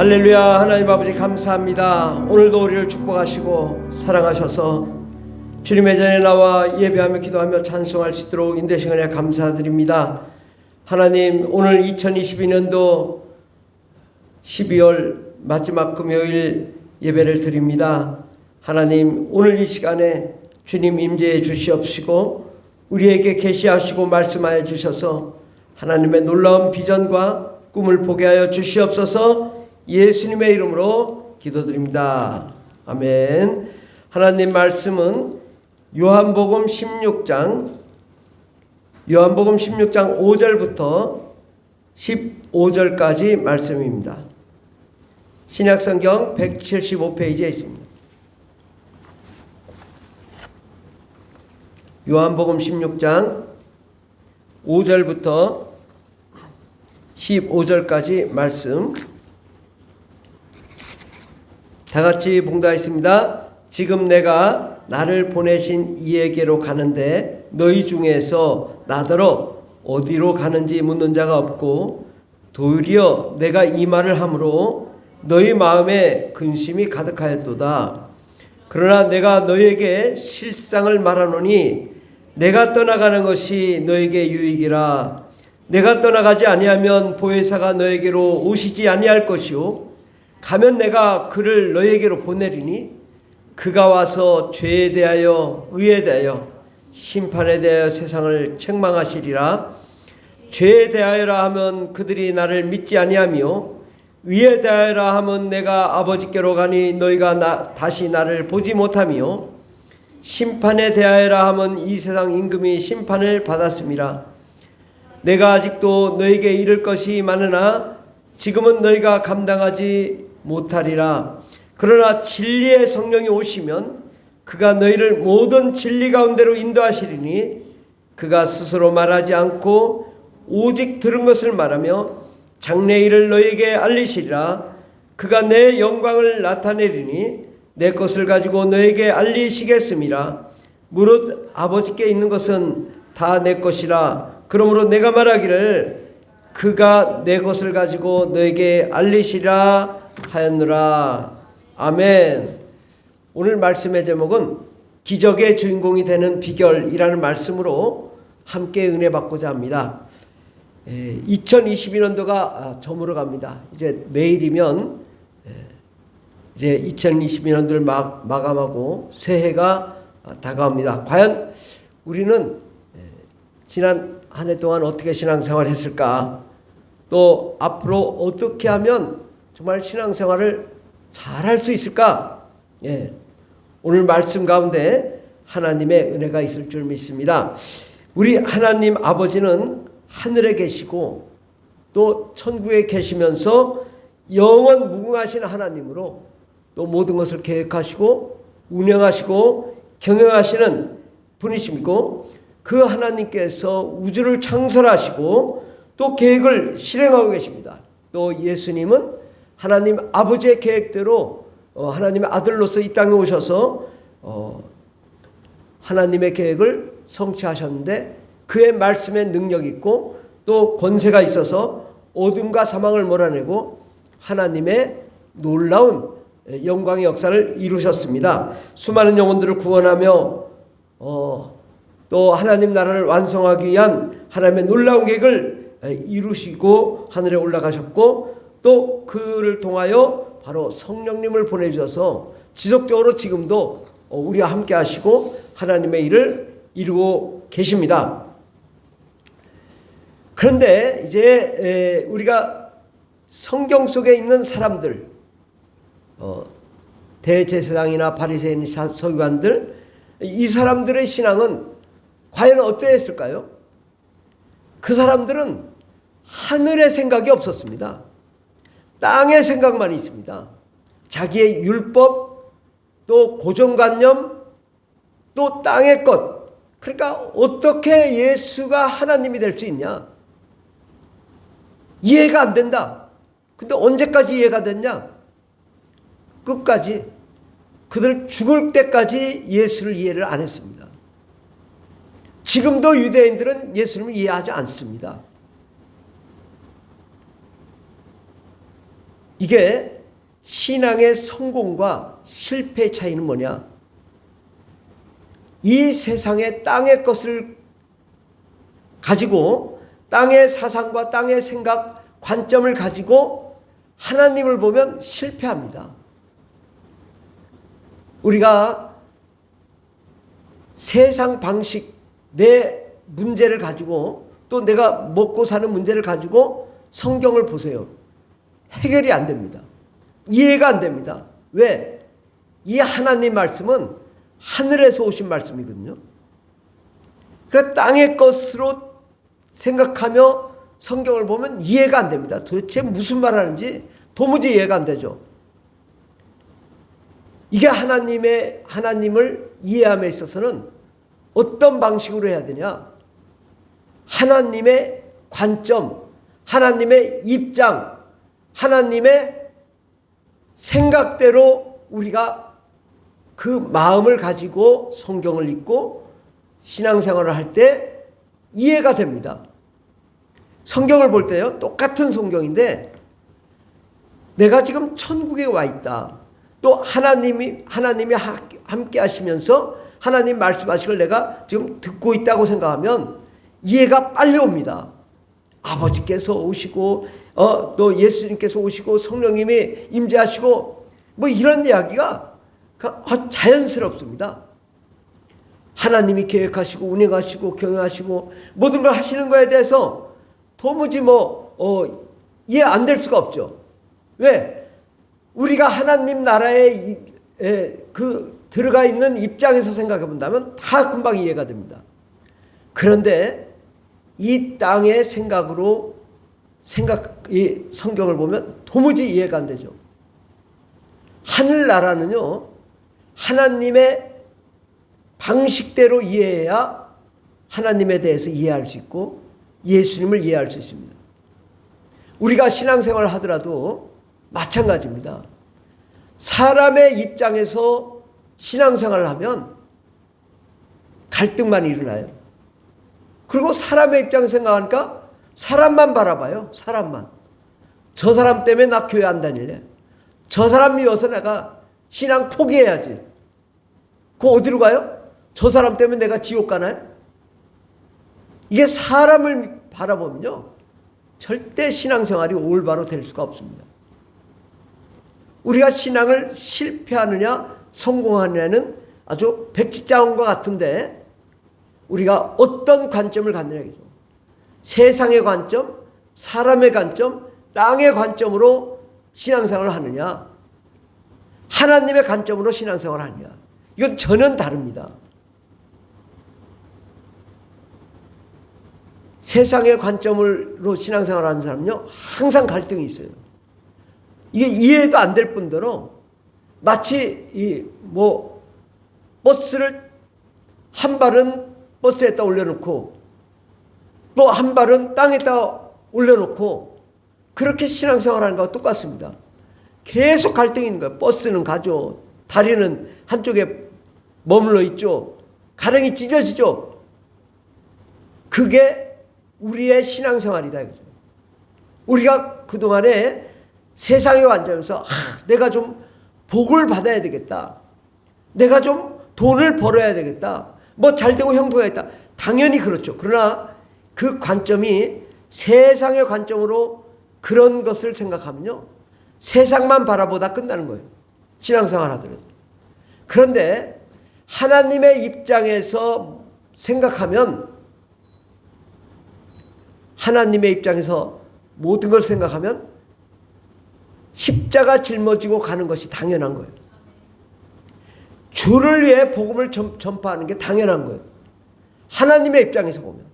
할렐루야. 하나님 아버지 감사합니다. 오늘도 우리를 축복하시고 사랑하셔서 주님의 전에 나와 예배하며 기도하며 찬송할 수 있도록 인도하신 은혜 감사드립니다. 하나님, 오늘 2022년도 12월 마지막 금요일 예배를 드립니다. 하나님, 오늘 이 시간에 주님 임재해 주시옵시고 우리에게 계시하시고 말씀하여 주셔서 하나님의 놀라운 비전과 꿈을 보게 하여 주시옵소서. 예수님의 이름으로 기도드립니다. 아멘. 하나님 말씀은 요한복음 16장 5절부터 15절까지 말씀입니다. 신약성경 175페이지에 있습니다. 요한복음 16장 5절부터 15절까지 말씀 다 같이 봉독하겠습니다. 지금 내가 나를 보내신 이에게로 가는데 너희 중에서 나더러 어디로 가는지 묻는 자가 없고 도리어 내가 이 말을 함으로 너희 마음에 근심이 가득하였도다. 그러나 내가 너희에게 실상을 말하노니 내가 떠나가는 것이 너에게 유익이라. 내가 떠나가지 아니하면 보혜사가 너에게로 오시지 아니할 것이요 가면 내가 그를 너에게로 보내리니 그가 와서 죄에 대하여 의에 대하여 심판에 대하여 세상을 책망하시리라. 죄에 대하여라 하면 그들이 나를 믿지 아니하며 의에 대하여라 하면 내가 아버지께로 가니 너희가 다시 나를 보지 못하며 심판에 대하여라 하면 이 세상 임금이 심판을 받았음이라. 내가 아직도 너에게 이를 것이 많으나 지금은 너희가 감당하지 못하리라. 그러나 진리의 성령이 오시면 그가 너희를 모든 진리 가운데로 인도하시리니 그가 스스로 말하지 않고 오직 들은 것을 말하며 장래 일을 너희에게 알리시리라. 그가 내 영광을 나타내리니 내 것을 가지고 너희에게 알리시겠음이라. 무릇 아버지께 있는 것은 다 내 것이라. 그러므로 내가 말하기를 그가 내 것을 가지고 너에게 알리시라 하였노라. 아멘. 오늘 말씀의 제목은 기적의 주인공이 되는 비결이라는 말씀으로 함께 은혜 받고자 합니다. 2022년도가 저물어 갑니다. 이제 내일이면 이제 2022년도를 마감하고 새해가 다가옵니다. 과연 우리는 지난 한 해 동안 어떻게 신앙생활을 했을까? 또 앞으로 어떻게 하면 정말 신앙생활을 잘할 수 있을까? 오늘 말씀 가운데 하나님의 은혜가 있을 줄 믿습니다. 우리 하나님 아버지는 하늘에 계시고 또 천국에 계시면서 영원 무궁하신 하나님으로 또 모든 것을 계획하시고 운영하시고 경영하시는 분이시고 그 하나님께서 우주를 창설하시고 또 계획을 실행하고 계십니다. 또 예수님은 하나님 아버지의 계획대로 하나님의 아들로서 이 땅에 오셔서 하나님의 계획을 성취하셨는데 그의 말씀에 능력이 있고 또 권세가 있어서 어둠과 사망을 몰아내고 하나님의 놀라운 영광의 역사를 이루셨습니다. 수많은 영혼들을 구원하며 또 하나님 나라를 완성하기 위한 하나님의 놀라운 계획을 이루시고 하늘에 올라가셨고 또 그를 통하여 바로 성령님을 보내주셔서 지속적으로 지금도 우리와 함께 하시고 하나님의 일을 이루고 계십니다. 그런데 이제 우리가 성경 속에 있는 사람들, 대제사장이나 바리새인 서기관들, 이 사람들의 신앙은 과연 어떠했을까요? 그 사람들은 하늘의 생각이 없었습니다. 땅의 생각만 있습니다. 자기의 율법, 또 고정관념, 또 땅의 것. 그러니까 어떻게 예수가 하나님이 될 수 있냐? 이해가 안 된다. 근데 언제까지 이해가 됐냐? 끝까지 그들 죽을 때까지 예수를 이해를 안 했습니다. 지금도 유대인들은 예수님을 이해하지 않습니다. 이게 신앙의 성공과 실패의 차이는 뭐냐? 이 세상의 땅의 것을 가지고 땅의 사상과 땅의 생각, 관점을 가지고 하나님을 보면 실패합니다. 우리가 세상 방식, 내 문제를 가지고 또 내가 먹고 사는 문제를 가지고 성경을 보세요. 해결이 안 됩니다. 이해가 안 됩니다. 왜? 이 하나님 말씀은 하늘에서 오신 말씀이거든요. 그러니까 땅의 것으로 생각하며 성경을 보면 이해가 안 됩니다. 도대체 무슨 말 하는지 도무지 이해가 안 되죠. 이게 하나님을 이해함에 있어서는 어떤 방식으로 해야 되냐? 하나님의 관점, 하나님의 입장, 하나님의 생각대로 우리가 그 마음을 가지고 성경을 읽고 신앙생활을 할 때 이해가 됩니다. 성경을 볼 때요, 똑같은 성경인데 내가 지금 천국에 와 있다. 또 하나님이 함께 하시면서 하나님 말씀하시길 내가 지금 듣고 있다고 생각하면 이해가 빨리 옵니다. 아버지께서 오시고 또 예수님께서 오시고 성령님이 임재하시고 뭐 이런 이야기가 자연스럽습니다. 하나님이 계획하시고 운행하시고 경영하시고 모든 걸 하시는 거에 대해서 도무지 이해 안 될 수가 없죠. 왜? 우리가 하나님 나라에 들어가 있는 입장에서 생각해 본다면 다 금방 이해가 됩니다. 그런데 이 땅의 생각으로 이 성경을 보면 도무지 이해가 안 되죠. 하늘나라는요, 하나님의 방식대로 이해해야 하나님에 대해서 이해할 수 있고 예수님을 이해할 수 있습니다. 우리가 신앙생활을 하더라도 마찬가지입니다. 사람의 입장에서 신앙생활을 하면 갈등만 일어나요. 그리고 사람의 입장에서 생각하니까 사람만 바라봐요. 사람만. 저 사람 때문에 나 교회 안 다닐래. 저 사람 미워서 내가 신앙 포기해야지. 그거 어디로 가요? 저 사람 때문에 내가 지옥 가나요? 이게 사람을 바라보면요, 절대 신앙생활이 올바로 될 수가 없습니다. 우리가 신앙을 실패하느냐 성공하느냐는 아주 백지장원과 같은데 우리가 어떤 관점을 갖느냐죠. 세상의 관점, 사람의 관점, 땅의 관점으로 신앙생활을 하느냐, 하나님의 관점으로 신앙생활을 하느냐, 이건 전혀 다릅니다. 세상의 관점으로 신앙생활을 하는 사람은요, 항상 갈등이 있어요. 이게 이해도 안 될 뿐더러 마치 버스를 한 발은 버스에다 올려놓고 또 한 발은 땅에다 올려놓고 그렇게 신앙생활하는 거와 똑같습니다. 계속 갈등이 있는 거예요. 버스는 가죠. 다리는 한쪽에 머물러 있죠. 가랭이 찢어지죠. 그게 우리의 신앙생활이다. 우리가 그동안에 세상에 앉으면서 내가 좀 복을 받아야 되겠다. 내가 좀 돈을 벌어야 되겠다. 뭐 잘되고 형통해야 겠다. 당연히 그렇죠. 그러나 그 관점이 세상의 관점으로 그런 것을 생각하면요, 세상만 바라보다 끝나는 거예요. 신앙생활 하더라도. 그런데 하나님의 입장에서 생각하면, 하나님의 입장에서 모든 걸 생각하면 십자가 짊어지고 가는 것이 당연한 거예요. 주를 위해 복음을 전파하는 게 당연한 거예요. 하나님의 입장에서 보면.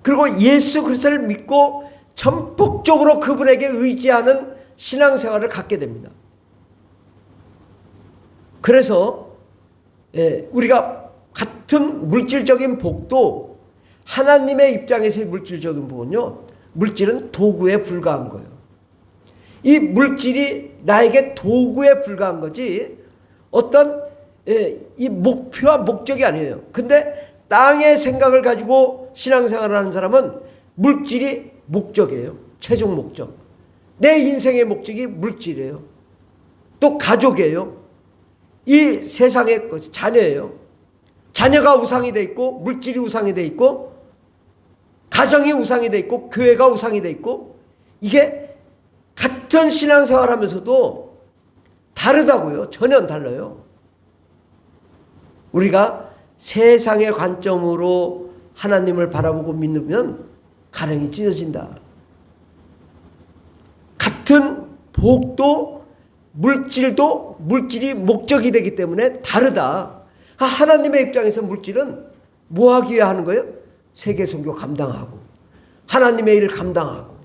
그리고 예수 그리스도를 믿고 전폭적으로 그분에게 의지하는 신앙생활을 갖게 됩니다. 그래서 우리가 같은 물질적인 복도 하나님의 입장에서의 물질적인 복은요, 물질은 도구에 불과한 거예요. 이 물질이 나에게 도구에 불과한 거지 어떤 이 목표와 목적이 아니에요. 근데 땅의 생각을 가지고 신앙생활을 하는 사람은 물질이 목적이에요. 최종 목적. 내 인생의 목적이 물질이에요. 또 가족이에요. 이 세상의 자녀예요. 자녀가 우상이 돼 있고, 물질이 우상이 돼 있고, 가정이 우상이 돼 있고, 교회가 우상이 돼 있고, 이게 같은 신앙생활 하면서도 다르다고요. 전혀 달라요. 우리가 세상의 관점으로 하나님을 바라보고 믿으면 가랭이 찢어진다. 같은 복도 물질도 물질이 목적이 되기 때문에 다르다. 하나님의 입장에서 물질은 뭐 하기 위해 하는 거예요? 세계 선교 감당하고 하나님의 일을 감당하고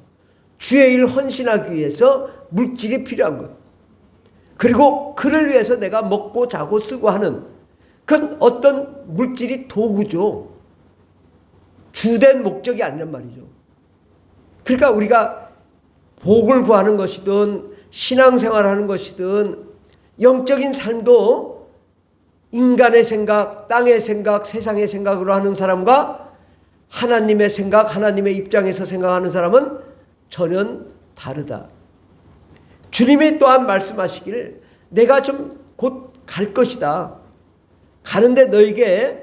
주의 일 헌신하기 위해서 물질이 필요한 거예요. 그리고 그를 위해서 내가 먹고 자고 쓰고 하는 그건 어떤 물질이 도구죠. 주된 목적이 아니란 말이죠. 그러니까 우리가 복을 구하는 것이든 신앙생활하는 것이든 영적인 삶도 인간의 생각, 땅의 생각, 세상의 생각으로 하는 사람과 하나님의 생각, 하나님의 입장에서 생각하는 사람은 전혀 다르다. 주님이 또한 말씀하시기를 내가 좀 곧 갈 것이다. 가는데 너에게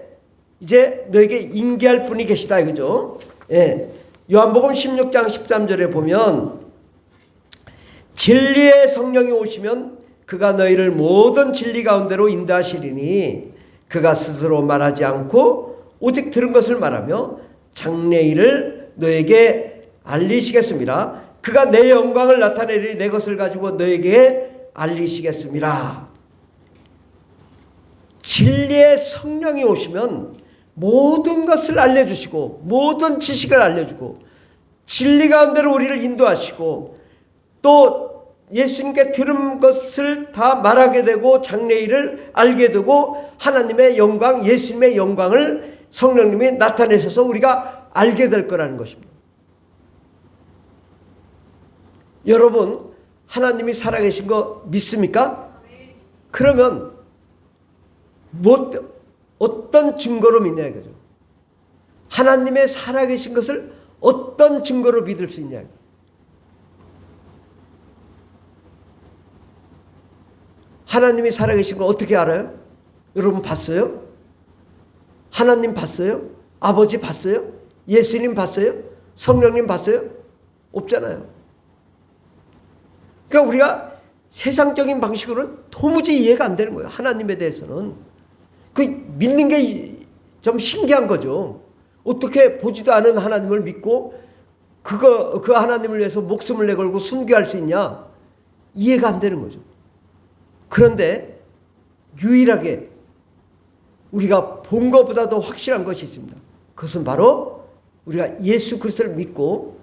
인계할 분이 계시다 이거죠. 예. 요한복음 16장 13절에 보면 진리의 성령이 오시면 그가 너희를 모든 진리 가운데로 인도하시리니 그가 스스로 말하지 않고 오직 들은 것을 말하며 장래일을 너에게 알리시겠습니다. 그가 내 영광을 나타내리니 내 것을 가지고 너에게 알리시겠습니다. 진리의 성령이 오시면 모든 것을 알려주시고 모든 지식을 알려주고 진리 가운데로 우리를 인도하시고 또 예수님께 들은 것을 다 말하게 되고 장래일을 알게 되고 하나님의 영광, 예수님의 영광을 성령님이 나타내셔서 우리가 알게 될 거라는 것입니다. 여러분, 하나님이 살아계신 거 믿습니까? 그러면 어떤 증거로 믿냐 이거죠. 하나님의 살아계신 것을 어떤 증거로 믿을 수 있냐. 하나님이 살아계신 걸 어떻게 알아요? 여러분 봤어요? 하나님 봤어요? 아버지 봤어요? 예수님 봤어요? 성령님 봤어요? 없잖아요. 그러니까 우리가 세상적인 방식으로는 도무지 이해가 안 되는 거예요. 하나님에 대해서는. 그 믿는 게 좀 신기한 거죠. 어떻게 보지도 않은 하나님을 믿고 그 하나님을 위해서 목숨을 내걸고 순교할 수 있냐? 이해가 안 되는 거죠. 그런데 유일하게 우리가 본 것보다 더 확실한 것이 있습니다. 그것은 바로 우리가 예수 그리스도를 믿고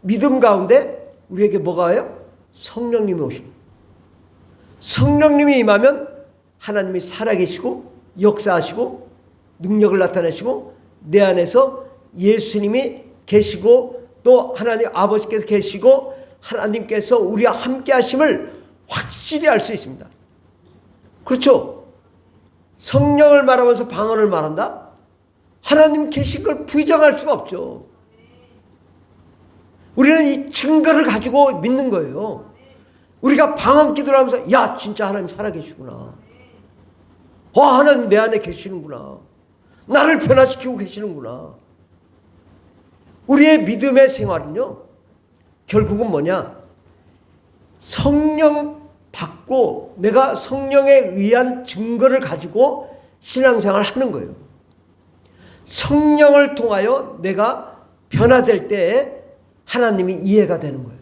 믿음 가운데 우리에게 뭐가 와요? 성령님이 오십니다. 성령님이 임하면 하나님이 살아계시고 역사하시고 능력을 나타내시고 내 안에서 예수님이 계시고 또 하나님 아버지께서 계시고 하나님께서 우리와 함께 하심을 확실히 알 수 있습니다. 그렇죠? 성령을 말하면서 방언을 말한다? 하나님 계신 걸 부정할 수가 없죠. 우리는 이 증거를 가지고 믿는 거예요. 우리가 방언 기도를 하면서 야 진짜 하나님 살아계시구나. 하나님 내 안에 계시는구나. 나를 변화시키고 계시는구나. 우리의 믿음의 생활은요 결국은 뭐냐, 성령 받고 내가 성령에 의한 증거를 가지고 신앙생활을 하는 거예요. 성령을 통하여 내가 변화될 때에 하나님이 이해가 되는 거예요.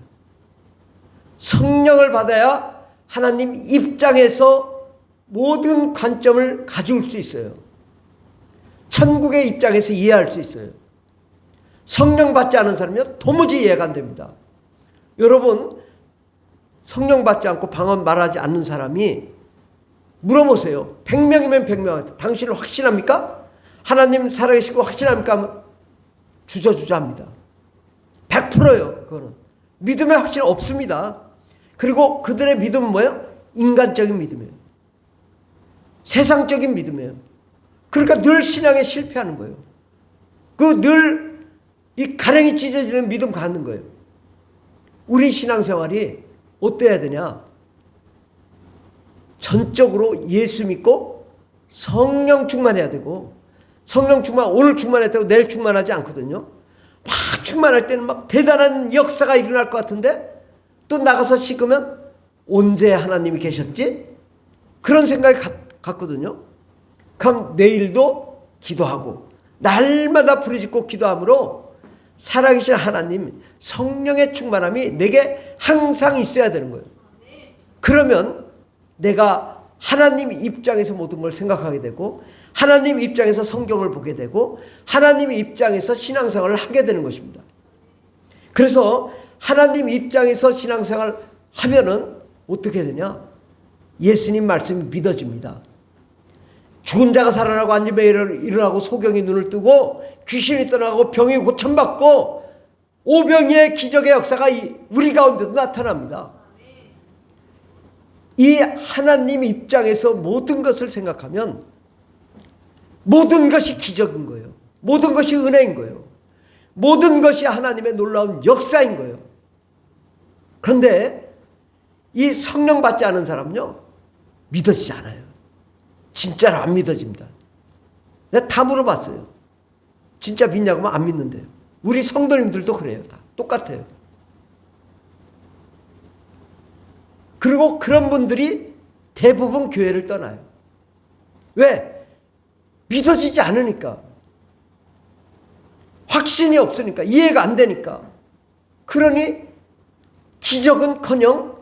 성령을 받아야 하나님 입장에서 모든 관점을 가질 수 있어요. 천국의 입장에서 이해할 수 있어요. 성령 받지 않은 사람은요 도무지 이해가 안 됩니다. 여러분, 성령 받지 않고 방언 말하지 않는 사람이 물어보세요. 100명이면 100명한테 당신은 확신합니까? 하나님 살아계시고 확신합니까? 하면 주저주저합니다. 100%예요. 그거는 믿음의 확신 없습니다. 그리고 그들의 믿음은 뭐예요? 인간적인 믿음이에요. 세상적인 믿음이에요. 그러니까 늘 신앙에 실패하는 거예요. 늘 이 가랭이 찢어지는 믿음 갖는 거예요. 우리 신앙생활이 어때야 되냐? 전적으로 예수 믿고 성령 충만해야 되고, 성령 충만, 오늘 충만했다고 내일 충만하지 않거든요. 막 충만할 때는 막 대단한 역사가 일어날 것 같은데 또 나가서 씻으면 언제 하나님이 계셨지? 그런 생각이 갔거든요. 그럼 내일도 기도하고 날마다 부르짖고 기도함으로 살아계신 하나님 성령의 충만함이 내게 항상 있어야 되는 거예요. 그러면 내가 하나님 입장에서 모든 걸 생각하게 되고, 하나님 입장에서 성경을 보게 되고, 하나님 입장에서 신앙생활을 하게 되는 것입니다. 그래서 하나님 입장에서 신앙생활을 하면은 어떻게 되냐? 예수님 말씀이 믿어집니다. 죽은 자가 살아나고 앉은 배 일어나고 소경이 눈을 뜨고 귀신이 떠나고 병이 고침받고 오병이의 기적의 역사가 우리 가운데도 나타납니다. 이 하나님 입장에서 모든 것을 생각하면 모든 것이 기적인 거예요. 모든 것이 은혜인 거예요. 모든 것이 하나님의 놀라운 역사인 거예요. 그런데 이 성령 받지 않은 사람은요, 믿어지지 않아요. 진짜로 안 믿어집니다. 내가 다 물어봤어요. 진짜 믿냐고 하면 안 믿는데요. 우리 성도님들도 그래요. 다 똑같아요. 그리고 그런 분들이 대부분 교회를 떠나요. 왜? 믿어지지 않으니까. 확신이 없으니까. 이해가 안 되니까. 그러니 기적은커녕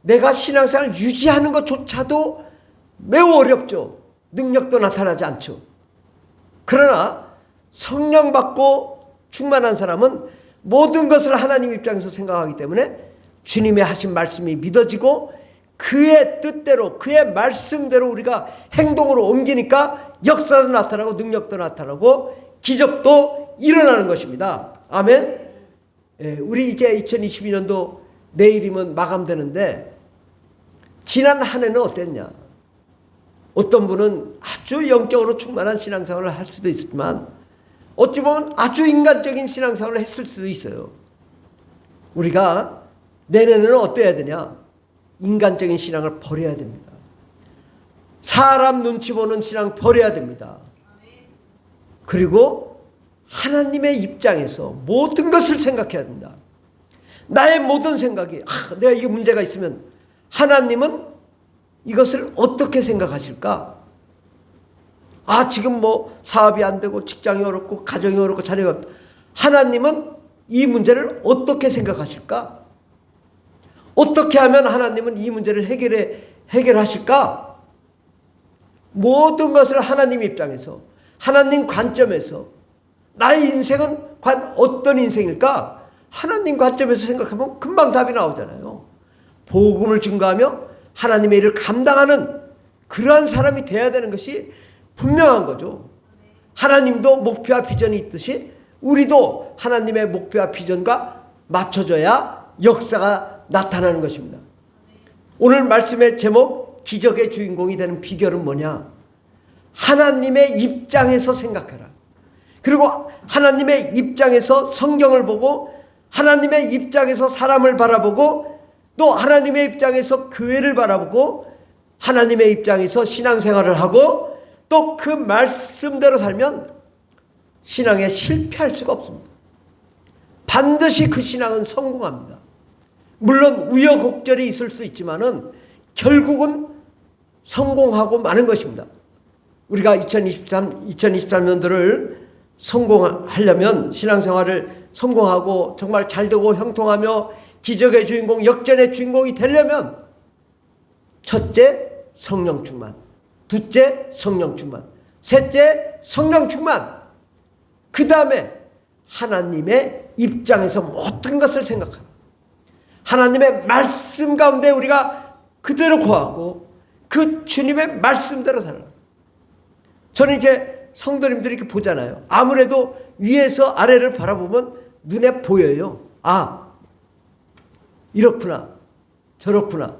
내가 신앙생활을 유지하는 것조차도 매우 어렵죠. 능력도 나타나지 않죠. 그러나 성령 받고 충만한 사람은 모든 것을 하나님 입장에서 생각하기 때문에 주님의 하신 말씀이 믿어지고 그의 뜻대로 그의 말씀대로 우리가 행동으로 옮기니까 역사도 나타나고 능력도 나타나고 기적도 일어나는 것입니다. 아멘. 우리 이제 2022년도 내일이면 마감되는데 지난 한 해는 어땠냐? 어떤 분은 아주 영적으로 충만한 신앙생활을 할 수도 있지만 어찌 보면 아주 인간적인 신앙생활을 했을 수도 있어요. 우리가 내년에는 어때야 되냐? 인간적인 신앙을 버려야 됩니다. 사람 눈치 보는 신앙 버려야 됩니다. 그리고 하나님의 입장에서 모든 것을 생각해야 된다. 나의 모든 생각이 내가 이게 문제가 있으면 하나님은 이것을 어떻게 생각하실까? 지금 뭐 사업이 안 되고 직장이 어렵고 가정이 어렵고 자녀가 어렵고 하나님은 이 문제를 어떻게 생각하실까? 어떻게 하면 하나님은 이 문제를 해결하실까? 모든 것을 하나님 입장에서 하나님 관점에서 나의 인생은 과연 어떤 인생일까? 하나님 관점에서 생각하면 금방 답이 나오잖아요. 복음을 증거하며 하나님의 일을 감당하는 그러한 사람이 돼야 되는 것이 분명한 거죠. 하나님도 목표와 비전이 있듯이 우리도 하나님의 목표와 비전과 맞춰져야 역사가 나타나는 것입니다. 오늘 말씀의 제목 기적의 주인공이 되는 비결은 뭐냐? 하나님의 입장에서 생각해라. 그리고 하나님의 입장에서 성경을 보고 하나님의 입장에서 사람을 바라보고 또 하나님의 입장에서 교회를 바라보고 하나님의 입장에서 신앙생활을 하고 또 그 말씀대로 살면 신앙에 실패할 수가 없습니다. 반드시 그 신앙은 성공합니다. 물론 우여곡절이 있을 수 있지만은 결국은 성공하고 마는 것입니다. 우리가 2023년도를 성공하려면 신앙생활을 성공하고 정말 잘되고 형통하며 기적의 주인공, 역전의 주인공이 되려면 첫째 성령 충만, 둘째 성령 충만, 셋째 성령 충만, 그 다음에 하나님의 입장에서 모든 것을 생각하라. 하나님의 말씀 가운데 우리가 그대로 거하고 그 주님의 말씀대로 살아라. 저는 이제 성도님들이 이렇게 보잖아요. 아무래도 위에서 아래를 바라보면 눈에 보여요. 이렇구나 저렇구나.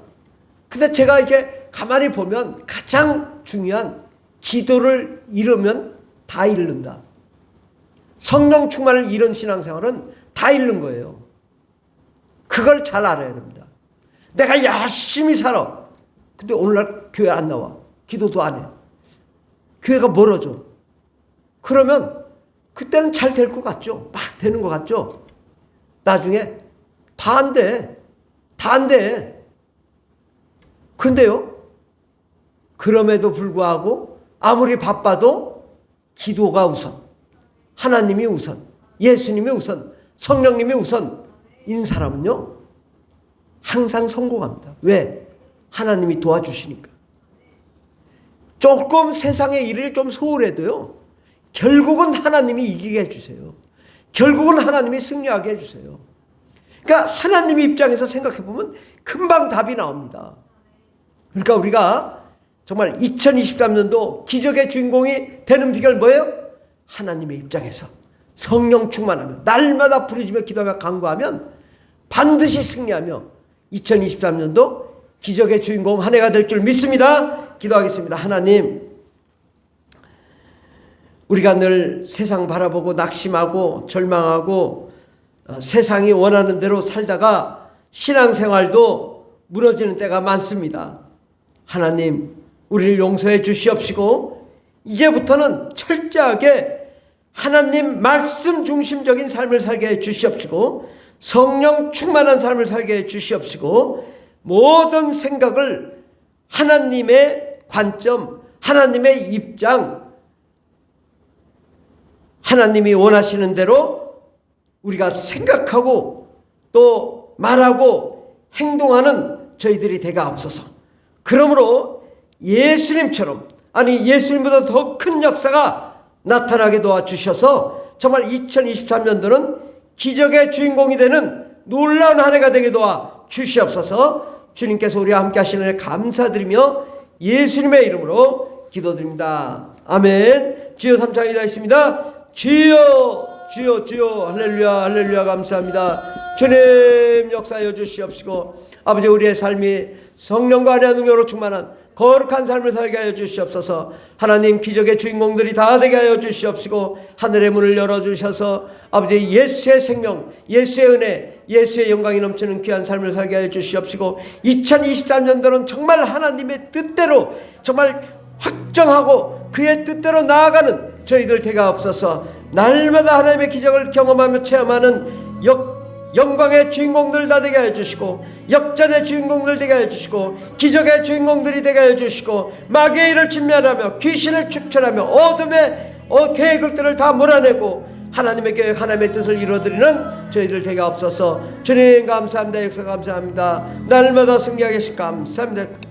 근데 제가 이렇게 가만히 보면 가장 중요한 기도를 잃으면 다 잃는다. 성령 충만을 잃은 신앙생활은 다 잃는 거예요. 그걸 잘 알아야 됩니다. 내가 열심히 살아. 근데 오늘날 교회 안 나와. 기도도 안 해. 교회가 멀어져. 그러면 그때는 잘 될 것 같죠? 막 되는 것 같죠? 나중에 다 안 돼. 다 안 돼. 근데요, 그럼에도 불구하고 아무리 바빠도 기도가 우선, 하나님이 우선, 예수님이 우선, 성령님이 우선인 사람은요 항상 성공합니다. 왜? 하나님이 도와주시니까. 조금 세상의 일을 좀 소홀해도요 결국은 하나님이 이기게 해주세요. 결국은 하나님이 승리하게 해주세요. 그러니까 하나님 입장에서 생각해보면 금방 답이 나옵니다. 그러니까 우리가 정말 2023년도 기적의 주인공이 되는 비결 뭐예요? 하나님의 입장에서 성령 충만하며 날마다 부르짖며 기도하며 간구하면 반드시 승리하며 2023년도 기적의 주인공 한 해가 될 줄 믿습니다. 기도하겠습니다. 하나님, 우리가 늘 세상 바라보고 낙심하고 절망하고 세상이 원하는 대로 살다가 신앙생활도 무너지는 때가 많습니다. 하나님, 우리를 용서해 주시옵시고 이제부터는 철저하게 하나님 말씀 중심적인 삶을 살게 해 주시옵시고 성령 충만한 삶을 살게 해 주시옵시고 모든 생각을 하나님의 관점, 하나님의 입장, 하나님이 원하시는 대로 우리가 생각하고 또 말하고 행동하는 저희들이 되가 없어서, 그러므로 예수님처럼, 아니 예수님보다 더 큰 역사가 나타나게 도와주셔서 정말 2023년도는 기적의 주인공이 되는 놀라운 한 해가 되게 도와주시옵소서. 주님께서 우리와 함께 하시는 일 감사드리며 예수님의 이름으로 기도드립니다. 아멘. 주여 삼창이 다 있습니다. 주여 주여 주여 할렐루야 할렐루야 감사합니다. 주님 역사하여 주시옵시고 아버지, 우리의 삶이 성령과 아내와 능력으로 충만한 거룩한 삶을 살게 하여 주시옵소서. 하나님, 기적의 주인공들이 다 되게 하여 주시옵시고 하늘의 문을 열어주셔서 아버지 예수의 생명, 예수의 은혜, 예수의 영광이 넘치는 귀한 삶을 살게 하여 주시옵시고 2023년도는 정말 하나님의 뜻대로 정말 확정하고 그의 뜻대로 나아가는 저희들 되가 없어서 날마다 하나님의 기적을 경험하며 체험하는 영광의 주인공들 다 되게 해주시고 역전의 주인공들 되게 해주시고 기적의 주인공들이 되게 해주시고 마귀의 일을 진멸하며 귀신을 축출하며 어둠의 계획들을 다 몰아내고 하나님의 계획, 하나님의 뜻을 이루어드리는 저희들 되게 없어서 주님 감사합니다. 역사 감사합니다. 날마다 승리하게 하시 감사합니다.